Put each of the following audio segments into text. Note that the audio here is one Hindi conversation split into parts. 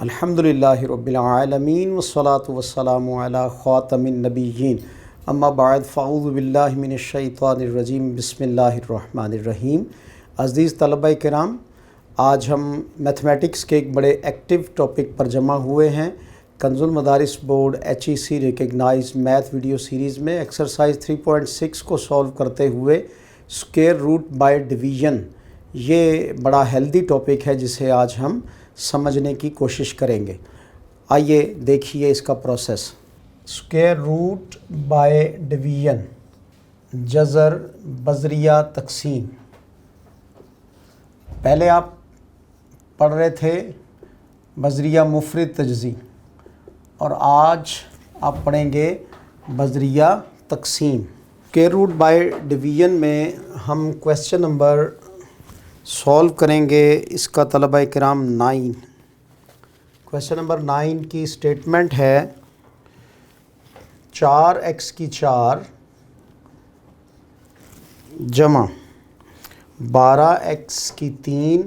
अल्हम्दुलिल्लाहि रब्बिल आलमीन वस्सलातु वस्सलामु अला ख़ातमिन नबिय्यीन अम्मा बाद फ़अऊज़ु बिल्लाहि मिनश शैतानिर रजीम बिस्मिल्लाहिर रहमानिर रहीम। अज़ीज़ तलबा किराम, आज हम मैथमेटिक्स के एक बड़े एक्टिव टॉपिक पर जमा हुए हैं। Kanzul Madaris board HEC recognize math video series में एक्सरसाइज 3.6 को सॉल्व करते हुए स्क्वायर रूट बाय डिवीज़न, ये बड़ा हेल्दी टॉपिक है जिसे आज हम समझने की कोशिश करेंगे। आइए देखिए इसका process. Square root by division, जज़र, बज़रिया, तक़सीम। पहले आप पढ़ रहे थे बज़रिया, मुफ़रद, तजज़ी, और आज आप पढ़ेंगे बज़रिया, तक़सीम। स्क्वायर रूट बाय डिवीज़न में हम क्वेश्चन नंबर सॉल्व करेंगे। इसका तलबा किराम 9, क्वेश्चन नंबर 9 की स्टेटमेंट है 4x की 4 जमा 12x की 3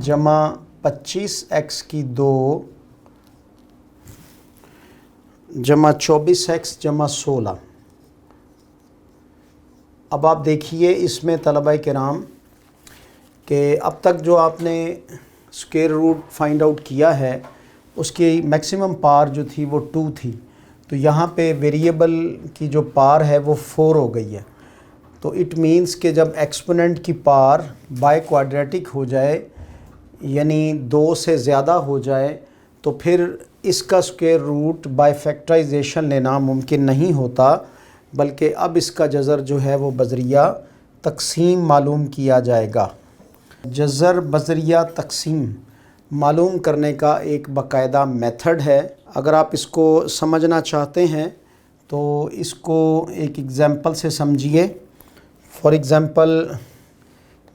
जमा 25x की 2 जमा 24x जमा 16। अब आप देखिए इसमें तलबा किराम कि अब तक जो आपने स्क्वायर रूट फाइंड आउट किया है उसकी मैक्सिमम पार जो थी वो 2 थी, तो यहाँ पे वेरिएबल की जो पार है वो 4 हो गई है। तो इट मीन्स कि जब एक्सपोनेंट की पार बाय क्वाड्रेटिक हो जाए यानी 2 से ज़्यादा हो जाए तो फिर इसका स्क्वायर रूट बाय फैक्टराइजेशन लेना मुमकिन नहीं होता, बल्कि अब इसका जज़र जो है वो बज़रिया तक़सीम मालूम किया जाएगा। जज़र, बज़रिया, तक़सीम मालूम करने का एक बाकायदा मेथड है। अगर आप इसको समझना चाहते हैं तो इसको एक एग्ज़ाम्पल से समझिए। फॉर एग्ज़ाम्पल,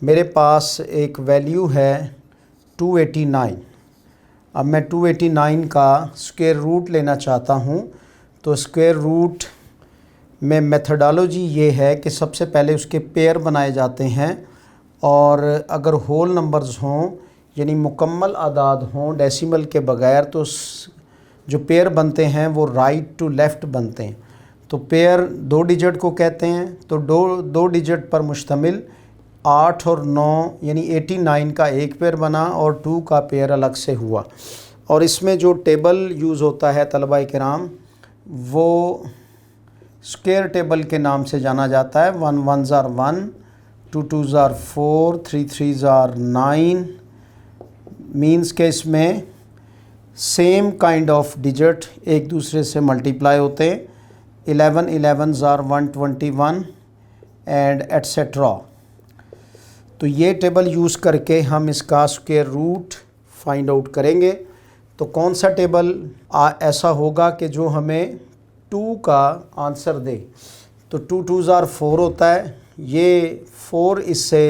मेरे पास एक वैल्यू है 289। अब मैं 289 का स्क्वायर रूट लेना चाहता हूँ, तो स्क्वायर रूट में मेथडोलॉजी ये है कि सबसे पहले उसके पेयर बनाए जाते हैं, और अगर होल नंबर्स हों यानी मुकम्मल आदाद हों डेसिमल के बगैर, तो जो पेयर बनते हैं वो राइट टू लेफ़्ट बनते हैं। तो पेयर 2 डिजिट को कहते हैं। तो दो डिजिट पर मुश्तमिल 8 और 9 यानी 89 का एक पेयर बना और 2 का पेयर अलग से हुआ। और इसमें जो टेबल यूज़ होता है तलबा किराम वो स्क्वायर टेबल के नाम से जाना जाता है। 1 1s are 1, 2 2s are 4, 3 3s are 9। Means के इसमें सेम काइंड ऑफ डिजिट एक दूसरे से मल्टीप्लाई होते हैं। 11 11s are 121 एंड एट्सेट्रा। तो ये टेबल यूज़ करके हम इसका स्क्वायर रूट फाइंड आउट करेंगे। तो कौन सा टेबल ऐसा होगा कि जो हमें 2 का आंसर दे। तो 2 2s are 4 होता है। ये 4 इससे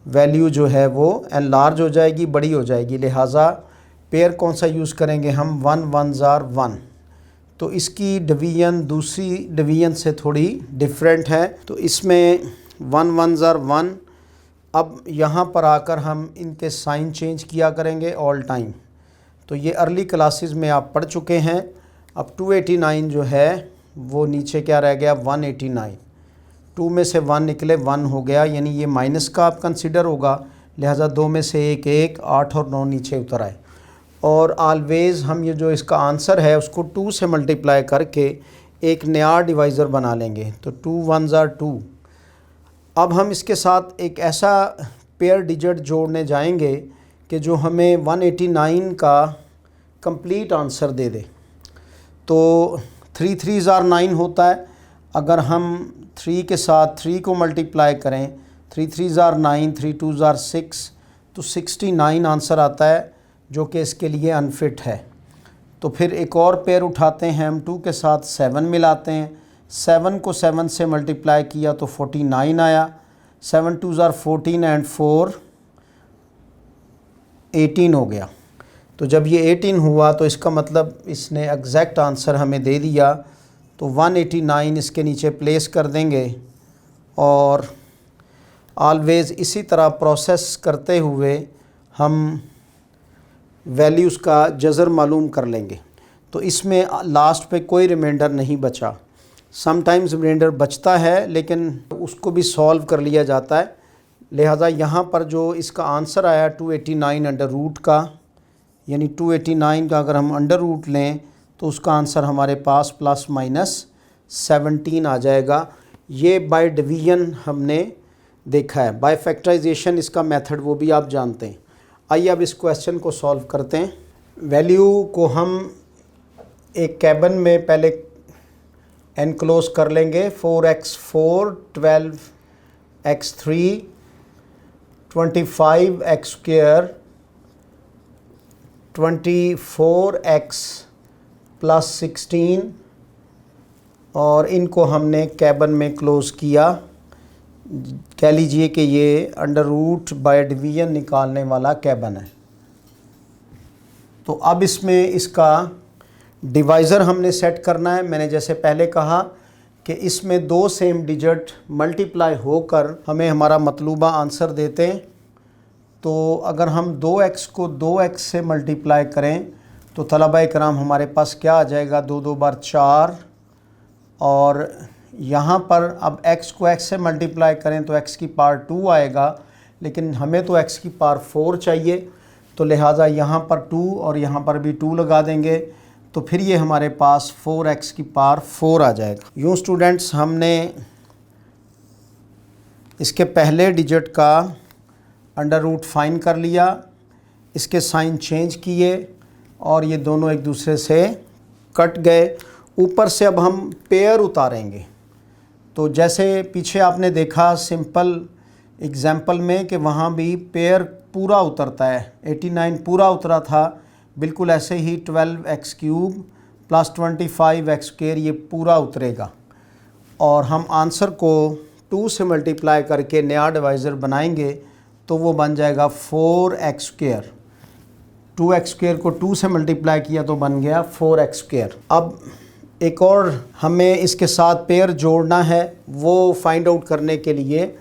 वैल्यू जो है वो एनलार्ज हो जाएगी, बड़ी हो जाएगी, लिहाजा पेयर कौन सा यूज़ करेंगे हम, 1 1s are 1। तो इसकी डिवीज़न दूसरी डिवीज़न से थोड़ी डिफरेंट है। तो इसमें 1 1s are 1। अब यहाँ पर आकर हम इनके साइन चेंज किया करेंगे ऑल टाइम। तो ये अर्ली क्लासेस में आप पढ़ चुके हैं। अब 289 जो है वो नीचे क्या रह गया, 189। 2 में से 1 निकले 1 हो गया, यानी ये माइनस का आप कंसिडर होगा, लिहाजा 2 में से 1 1, 8 और 9 नीचे उतर आए। और ऑलवेज़ हम ये जो इसका आंसर है उसको 2 से मल्टीप्लाई करके एक नया डिवाइज़र बना लेंगे। तो 2 1s are 2। अब हम इसके साथ एक ऐसा पेयर डिजिट जोड़ने जाएंगे कि जो हमें 189 का कंप्लीट आंसर दे दे। तो 3 3s are 9 होता है। अगर हम 3 के साथ 3 को मल्टीप्लाई करें, 3 3s are 9, 3 2s are 6, तो 69 आंसर आता है, जो कि इसके लिए अनफिट है। तो फिर एक और पेयर उठाते हैं हम, 2 के साथ 7 मिलाते हैं। 7 को 7 से मल्टीप्लाई किया तो 49 आया। 7 2s are 14 एंड 4 18 हो गया। तो जब ये 18 हुआ तो इसका मतलब इसने एग्जैक्ट आंसर हमें दे दिया। तो 189 इसके नीचे प्लेस कर देंगे और ऑलवेज़ इसी तरह प्रोसेस करते हुए हम वैल्यूज़ का जज़र मालूम कर लेंगे। तो इसमें लास्ट पे कोई रिमाइंडर नहीं बचा। समटाइम्स रिमाइंडर बचता है लेकिन उसको भी सॉल्व कर लिया जाता है। लिहाजा यहाँ पर जो इसका आंसर आया 289 अंडर रूट का, यानी 289 का अगर हम अंडर रूट लें तो उसका आंसर हमारे पास प्लस माइनस 17 आ जाएगा। ये बाय डिवीजन हमने देखा है। बाय फैक्टराइजेशन इसका मेथड वो भी आप जानते हैं। आइए अब इस क्वेश्चन को सॉल्व करते हैं। वैल्यू को हम एक कैबिन में पहले एनक्लोज कर लेंगे। 4x4 12x3 25x² 24x plus 16 और इनको हमने कैबिन में क्लोज़ किया। कह लीजिए कि ये अंडर रूट बाय डिवीजन निकालने वाला कैबिन है। तो अब इसमें इसका डिवाइज़र हमने सेट करना है। मैंने जैसे पहले कहा कि इसमें दो सेम डिजिट मल्टीप्लाई होकर हमें हमारा मतलूबा आंसर देते हैं। तो अगर हम 2x को 2x से मल्टीप्लाई करें तो तलबा कराम हमारे पास क्या आ जाएगा, 2 2 बार 4, और यहाँ पर अब x को x से मल्टीप्लाई करें तो x की पावर 2 आएगा, लेकिन हमें तो x की पावर 4 चाहिए। तो लिहाजा यहाँ पर 2 और यहाँ पर भी 2 लगा देंगे तो फिर ये हमारे पास 4x की पावर 4 आ जाएगा। यूँ स्टूडेंट्स हमने इसके पहले डिजिट का अंडर रूट फाइन कर लिया, इसके साइन चेंज किए और ये दोनों एक दूसरे से कट गए। ऊपर से अब हम पेयर उतारेंगे। तो जैसे पीछे आपने देखा सिंपल एग्जाम्पल में कि वहाँ भी पेयर पूरा उतरता है, 89 पूरा उतरा था, बिल्कुल ऐसे ही 12x³ प्लस 25x² ये पूरा उतरेगा। और हम आंसर को 2 से मल्टीप्लाई करके नया डिवाइज़र बनाएंगे तो वो बन जाएगा 4x²। 2x² को 2 से मल्टीप्लाई किया तो बन गया 4x²। अब एक और हमें इसके साथ पेयर जोड़ना है, वो फाइंड आउट करने के लिए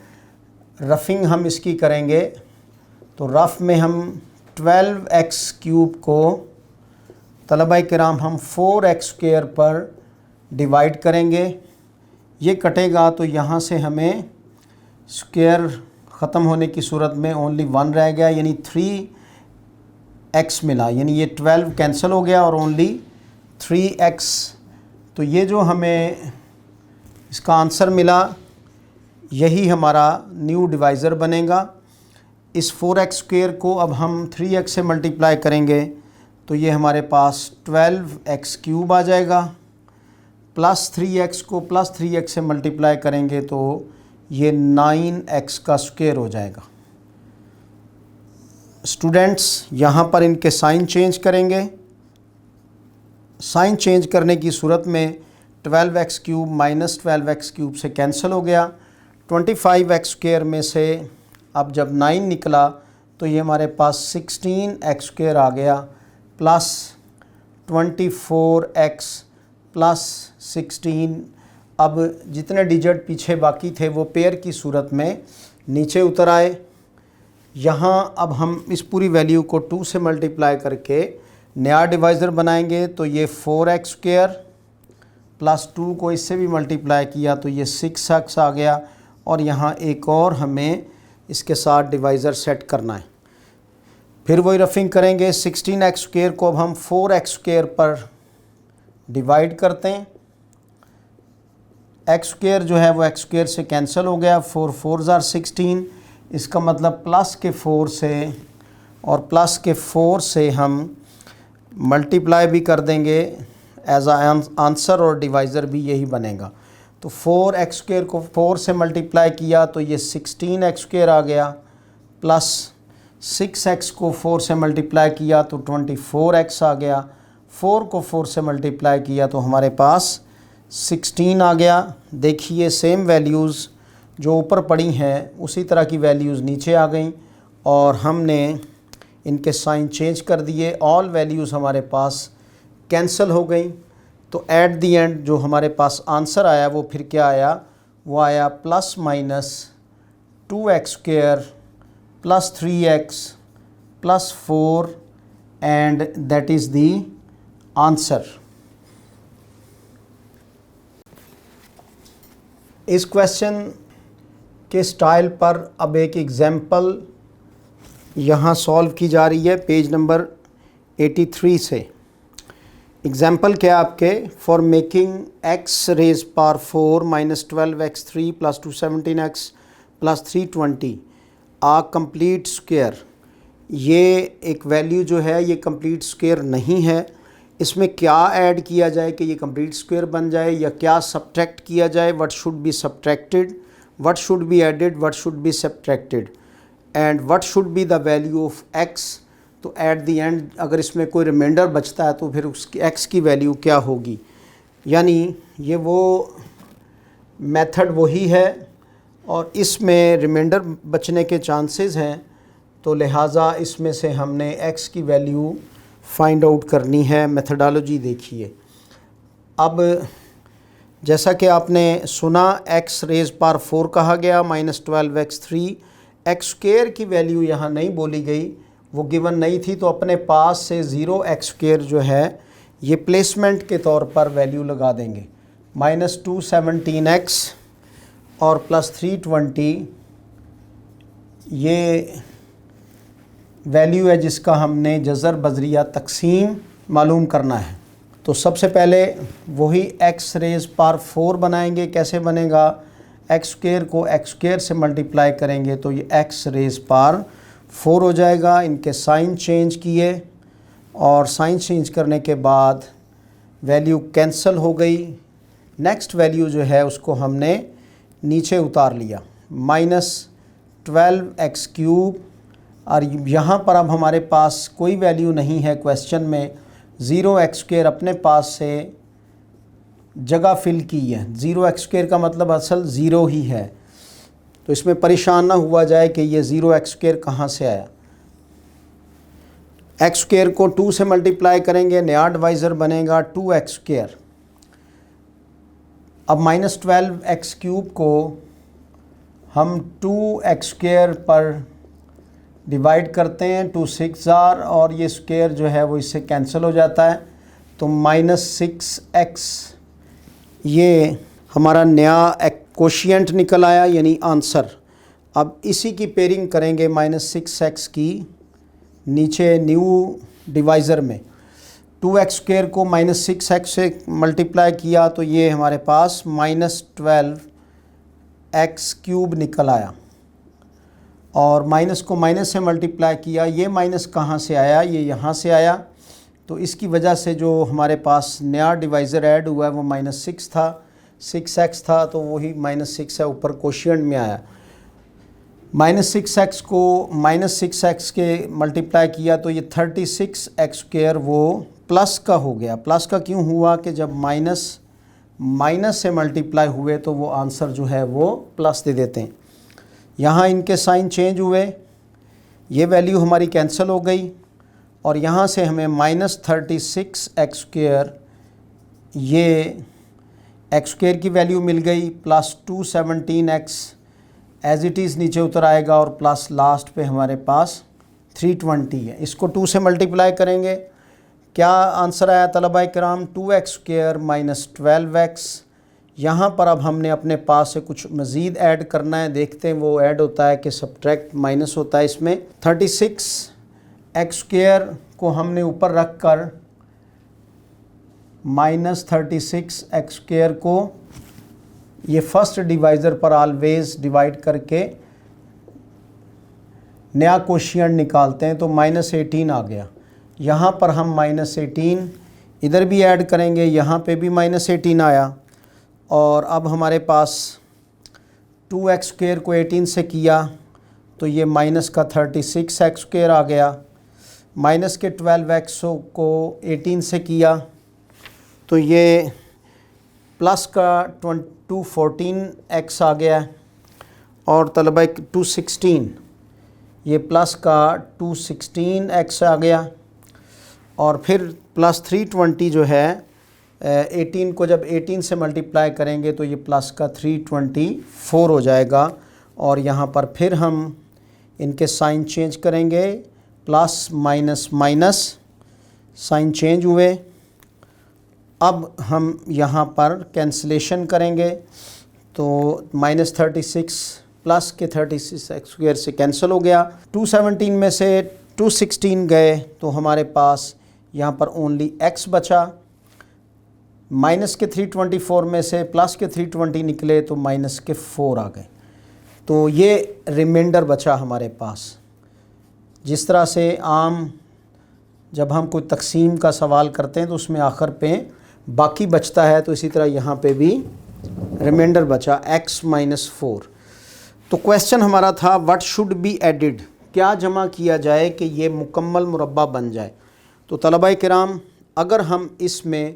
रफिंग हम इसकी करेंगे। तो रफ़ में हम 12x³ को तलबा किराम हम 4x² पर डिवाइड करेंगे। ये कटेगा तो यहाँ से हमें स्क्वायर ख़त्म होने की सूरत में ओनली 1 रह गया, यानी 3x मिला, यानी ये 12 कैंसिल हो गया और ओनली 3x। तो ये जो हमें इसका आंसर मिला यही हमारा न्यू डिवाइज़र बनेगा। इस 4x² को अब हम 3x से मल्टीप्लाई करेंगे तो ये हमारे पास 12x³ आ जाएगा, प्लस 3x को प्लस 3x से मल्टीप्लाई करेंगे तो ये 9x का स्क्वायर हो जाएगा। स्टूडेंट्स यहाँ पर इनके साइन चेंज करेंगे। साइन चेंज करने की सूरत में 12x³ माइनस 12x³ से कैंसिल हो गया। 25x² में से अब जब 9 निकला तो ये हमारे पास 16x² आ गया, प्लस 24x प्लस 16। अब जितने डिजिट पीछे बाकी थे वो पेयर की सूरत में नीचे उतर आए। यहाँ अब हम इस पूरी वैल्यू को 2 से मल्टीप्लाई करके नया डिवाइज़र बनाएंगे तो ये 4x² प्लस 2 को इससे भी मल्टीप्लाई किया तो ये 6x आ गया। और यहाँ एक और हमें इसके साथ डिवाइज़र सेट करना है। फिर वही रफिंग करेंगे। 16x² को अब हम 4x² पर डिवाइड करते हैं। x² जो है वो x² से कैंसिल हो गया, 4 4s are 16। इसका मतलब प्लस के 4 से और प्लस के 4 से हम मल्टीप्लाई भी कर देंगे एज आंसर और डिवाइज़र भी यही बनेगा। तो 4x² को 4 से मल्टीप्लाई किया तो ये 16x² आ गया, प्लस 6x को 4 से मल्टीप्लाई किया तो 24x आ गया, 4 को 4 से मल्टीप्लाई किया तो हमारे पास 16 आ गया। देखिए सेम वैल्यूज़ जो ऊपर पड़ी हैं उसी तरह की वैल्यूज़ नीचे आ गई और हमने इनके साइन चेंज कर दिए। ऑल वैल्यूज़ हमारे पास कैंसिल हो गई। तो एट दी एंड जो हमारे पास आंसर आया वो फिर क्या आया, वो आया plus minus 2x² plus 3x plus 4 and that is the answer. इस क्वेश्चन के स्टाइल पर अब एक एग्जाम्पल यहाँ सॉल्व की जा रही है पेज नंबर 83 से। एग्जाम्पल क्या आपके, for making x raise power 4 minus 12x3 plus 217x plus 320 a complete square. ये एक वैल्यू जो है ये कंप्लीट स्क्वायर नहीं है, इसमें क्या ऐड किया जाए कि ये कंप्लीट स्क्वायर बन जाए, या क्या सब्ट्रैक्ट किया जाए, what should be subtracted, what should be added, what should be subtracted and what should be the value of x। तो एट द एंड अगर इसमें कोई रिमाइंडर बचता है तो फिर उसकी x की वैल्यू क्या होगी। यानी ये वो मेथड वही है और इसमें रिमाइंडर बचने के चांसेस हैं, तो लिहाजा इसमें से हमने x की वैल्यू फाइंड आउट करनी है। मेथडोलॉजी देखिए। अब जैसा कि आपने सुना x रेज पावर 4 कहा गया माइनस 12x3, एक्स स्क्वायर की वैल्यू यहाँ नहीं बोली गई, वो गिवन नहीं थी, तो अपने पास से 0x स्क्वायर जो है ये प्लेसमेंट के तौर पर वैल्यू लगा देंगे। माइनस 217x और प्लस 320 ये वैल्यू है जिसका हमने जज़र बजरिया तकसीम मालूम करना है। तो सबसे पहले वही x रेज पावर 4 बनाएंगे। कैसे बनेगा, एक्स स्क्वायर को एक्स स्क्वायर से मल्टीप्लाई करेंगे तो ये x रेज पावर 4 हो जाएगा। इनके साइन चेंज किए और साइन चेंज करने के बाद वैल्यू कैंसिल हो गई। नेक्स्ट वैल्यू जो है उसको हमने नीचे उतार लिया, माइनस 12x क्यूब, और यहाँ पर अब हमारे पास कोई वैल्यू नहीं है क्वेश्चन में, 0x स्क्वायर अपने पास से जगह फिल की है। 0x स्क्वायर का मतलब असल 0 ही है, तो इसमें परेशान ना हुआ जाए कि ये 0x स्क्वायर कहाँ से आया। x स्क्वायर को 2 से मल्टीप्लाई करेंगे, नया डिवाइज़र बनेगा 2x स्क्वायर। अब माइनस 12x क्यूब को हम 2x स्क्वायर पर डिवाइड करते हैं, 2 6 और ये स्क्वायर जो है वो इससे कैंसिल हो जाता है, तो माइनस 6x ये हमारा नया कोशिएंट निकल आया यानी आंसर। अब इसी की पेयरिंग करेंगे माइनस 6x की नीचे न्यू डिवाइज़र में। 2x स्क्वायर को माइनस 6x से मल्टीप्लाई किया तो ये हमारे पास माइनस 12x क्यूब निकल आया, और माइनस को माइनस से मल्टीप्लाई किया, ये माइनस कहाँ से आया, ये यहाँ से आया, तो इसकी वजह से जो हमारे पास नया डिवाइज़र ऐड हुआ है वो माइनस 6 था, 6x था, तो वही माइनस 6 है ऊपर कोशिएंट में आया। माइनस 6x को माइनस 6x के मल्टीप्लाई किया तो ये 36x स्क्वायर वो प्लस का हो गया। प्लस का क्यों हुआ कि जब माइनस से मल्टीप्लाई हुए तो वो आंसर जो है वो प्लस दे देते हैं। यहाँ इनके साइन चेंज हुए, ये वैल्यू हमारी कैंसिल हो गई और यहाँ से हमें माइनस 36x स्क्वायर ये एक्स स्क्वायर की वैल्यू मिल गई, plus 217x as it is नीचे उतर आएगा और प्लस लास्ट पे हमारे पास 320 है। इसको 2 से मल्टीप्लाई करेंगे, क्या आंसर आया तलबा किराम, 2x स्क्वायर माइनस 12x। यहाँ पर अब हमने अपने पास से कुछ मज़ीद ऐड करना है, देखते हैं वो ऐड होता है कि सब्ट्रैक्ट माइनस होता है। इसमें 36x स्क्वायर को हमने ऊपर रख कर माइनस 36x स्क्वायर को ये फर्स्ट डिवाइज़र पर ऑलवेज़ डिवाइड करके नया कोशिएंट निकालते हैं तो माइनस 18 आ गया। यहाँ पर हम माइनस 18 इधर भी ऐड करेंगे, यहाँ पे भी माइनस 18 आया, और अब हमारे पास 2x स्क्वायर को 18 से किया तो ये माइनस का 36x स्क्वायर आ गया। माइनस के 12x को 18 से किया तो ये प्लस का 214x आ गया, और तलबा 216 ये प्लस का 216x आ गया, और फिर प्लस 320 जो है 18 को जब 18 से मल्टीप्लाई करेंगे तो ये प्लस का 324 हो जाएगा। और यहाँ पर फिर हम इनके साइन चेंज करेंगे, plus minus minus sign change हुए। अब हम यहाँ पर कैंसलेशन करेंगे तो -36 प्लस के 36x² से कैंसिल हो गया। 217 में से 216 गए तो हमारे पास यहाँ पर ओनली x बचा। माइनस के 324 में से प्लस के 320 निकले तो माइनस के 4 आ गए। तो ये रिमाइंडर बचा हमारे पास। जिस तरह से आम जब हम कोई तकसीम का सवाल करते हैं तो उसमें आखिर पे बाकी बचता है, तो इसी तरह यहाँ पे भी रिमाइंडर बचा x-4। तो क्वेश्चन हमारा था व्हाट शुड बी एडिड, क्या जमा किया जाए कि ये मुकम्मल मुरब्बा बन जाए। तो तलबाए किराम अगर हम इसमें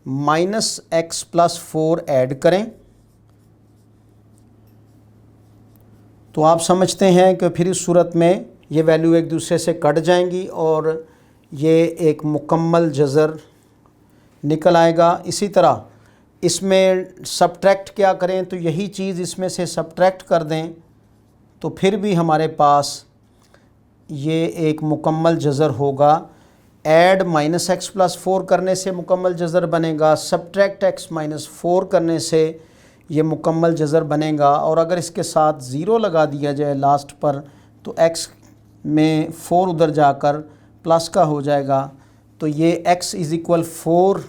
-x+4 ऐड करें तो आप समझते हैं कि फिर इस सूरत में ये वैल्यू एक दूसरे से कट जाएंगी और ये एक मुकम्मल जज़र निकल आएगा। इसी तरह इसमें सब्ट्रैक्ट क्या करें, तो यही चीज़ इसमें से सब्ट्रैक्ट कर दें तो फिर भी हमारे पास ये एक मुकम्मल जज़र होगा। ऐड -x+4 करने से मुकम्मल जज़र बनेगा, सब्ट्रैक्ट x-4 करने से ये मुकम्मल जज़र बनेगा। और अगर इसके साथ ज़ीरो लगा दिया जाए लास्ट पर तो x में 4 उधर जाकर प्लस का हो जाएगा। तो ये x = 4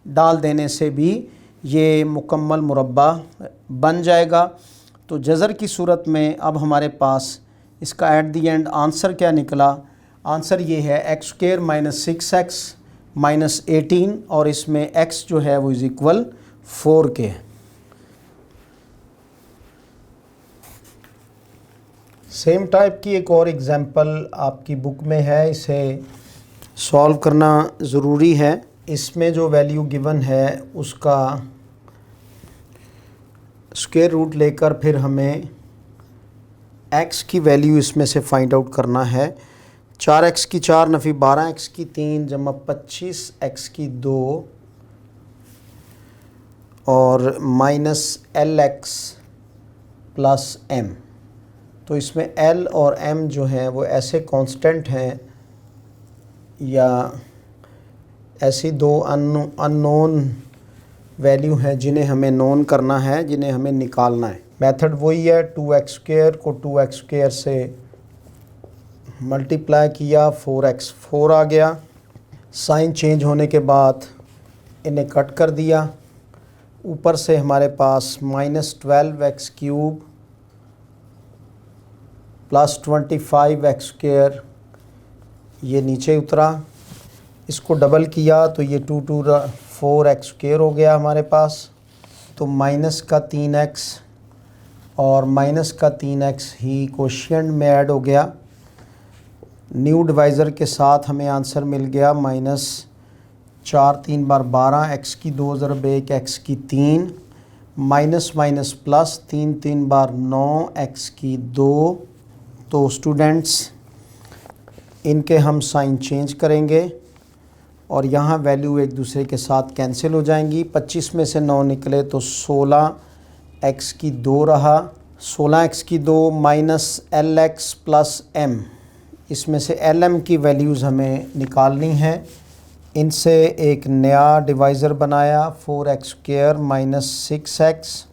डाल देने से भी ये मुकम्मल मुरब्बा बन जाएगा। तो जज़र की सूरत में अब हमारे पास इसका एट दी एंड आंसर क्या निकला, आंसर ये है x² - 6x - 18 और इसमें x जो है वो = 4 के है। सेम टाइप की एक और एग्ज़ाम्पल आपकी बुक में है, इसे सॉल्व करना ज़रूरी है। इसमें जो वैल्यू गिवन है उसका स्क्वायर रूट लेकर फिर हमें x की वैल्यू इसमें से फाइंड आउट करना है। 4x की 4 नफ़ी 12x की 3 जमा 25x की 2 और -lx + m। तो इसमें l और m जो हैं वो ऐसे कांस्टेंट हैं या ऐसी दो अननोन वैल्यू हैं जिन्हें हमें नोन करना है, जिन्हें हमें निकालना है। मेथड वही है, 2x² को 2x² से मल्टीप्लाई किया, 4x4 आ गया। साइन चेंज होने के बाद इन्हें कट कर दिया। ऊपर से हमारे पास -12x³ + 25x² ये नीचे उतरा। इसको डबल किया तो ये 2 2 4x² हो गया हमारे पास। तो माइनस का 3x और माइनस का 3x ही कोशिएंट में ऐड हो गया। न्यू डिवाइज़र के साथ हमें आंसर मिल गया -4 3 बार 12 x की 2 ज़रब 1 x की 3 माइनस माइनस प्लस 3 3 बार 9 x की 2। तो स्टूडेंट्स इनके हम साइन चेंज करेंगे और यहाँ वैल्यू एक दूसरे के साथ कैंसिल हो जाएंगी। 25 में से 9 निकले तो 16x की 2 रहा। 16x की 2 -lx + m, इसमें से lm की वैल्यूज़ हमें निकालनी है। इनसे एक नया डिवाइज़र बनाया, 4x² - 6x।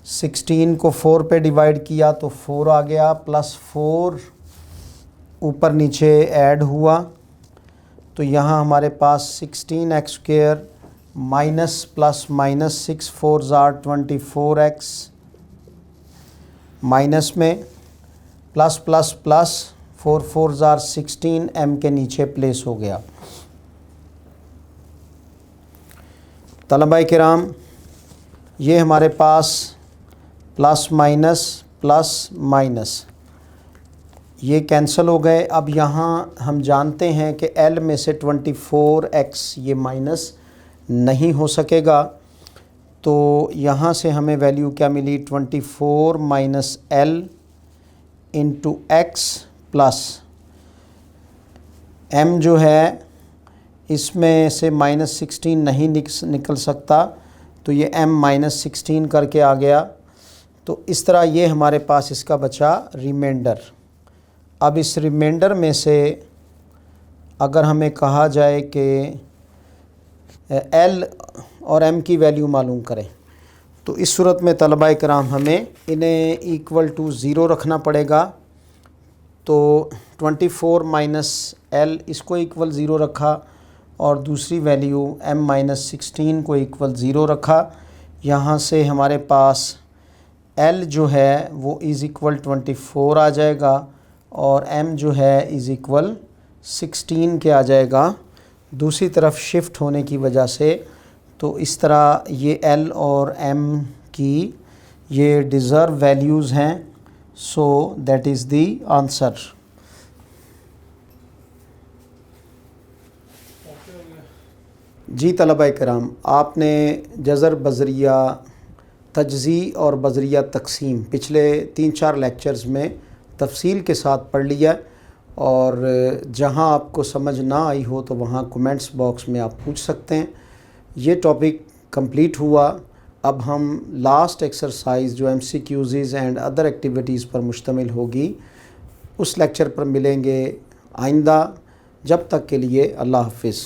16 को 4 पे डिवाइड किया तो 4 आ गया, +4 ऊपर नीचे ऐड हुआ। तो यहाँ हमारे पास 16x² minus plus minus 6 4 24x minus में प्लस प्लस प्लस 4 4 16 m के नीचे प्लेस हो गया। तलबाए किराम ये हमारे पास प्लस माइनस ये कैंसिल हो गए। अब यहाँ हम जानते हैं कि L में से 24x ये माइनस नहीं हो सकेगा। तो यहाँ से हमें वैल्यू क्या मिली, 24 - L × x प्लस m जो है इसमें से -16 नहीं निकल सकता, तो ये m -16 करके आ गया। तो इस तरह ये हमारे पास इसका बचा रिमाइंडर। अब इस रिमाइंडर में से अगर हमें कहा जाए कि एल और एम की वैल्यू मालूम करें, तो इस सूरत में तलबा कराम हमें इन्हें इक्वल टू ज़ीरो रखना पड़ेगा। तो 24 माइनस एल इसको इक्वल ज़ीरो रखा और दूसरी वैल्यू एम माइनस 16 को इक्वल ज़ीरो रखा। यहाँ से हमारे पास एल जो है वो इज़ इक्वल 24 आ जाएगा और एम जो है इज़ इक्वल 16 के आ जाएगा दूसरी तरफ शिफ्ट होने की वजह से। तो इस तरह ये एल और एम की ये डिज़र्व वैल्यूज़ हैं। So that is the answer. जी तलबा कराम, आपने जज़र बज़रिया तजज़ी और बज़रिया तक़सीम पिछले 3-4 लेक्चर्स में तफसील के साथ पढ़ लिया और जहां आपको समझ ना आई हो तो वहां कमेंट्स बॉक्स में आप पूछ सकते हैं। ये टॉपिक कंप्लीट हुआ। अब हम लास्ट एक्सरसाइज जो MCQs एंड अदर एक्टिविटीज़ पर मुश्तमिल होगी उस लेक्चर पर मिलेंगे आइंदा। जब तक के लिए अल्लाह हाफ़िज़।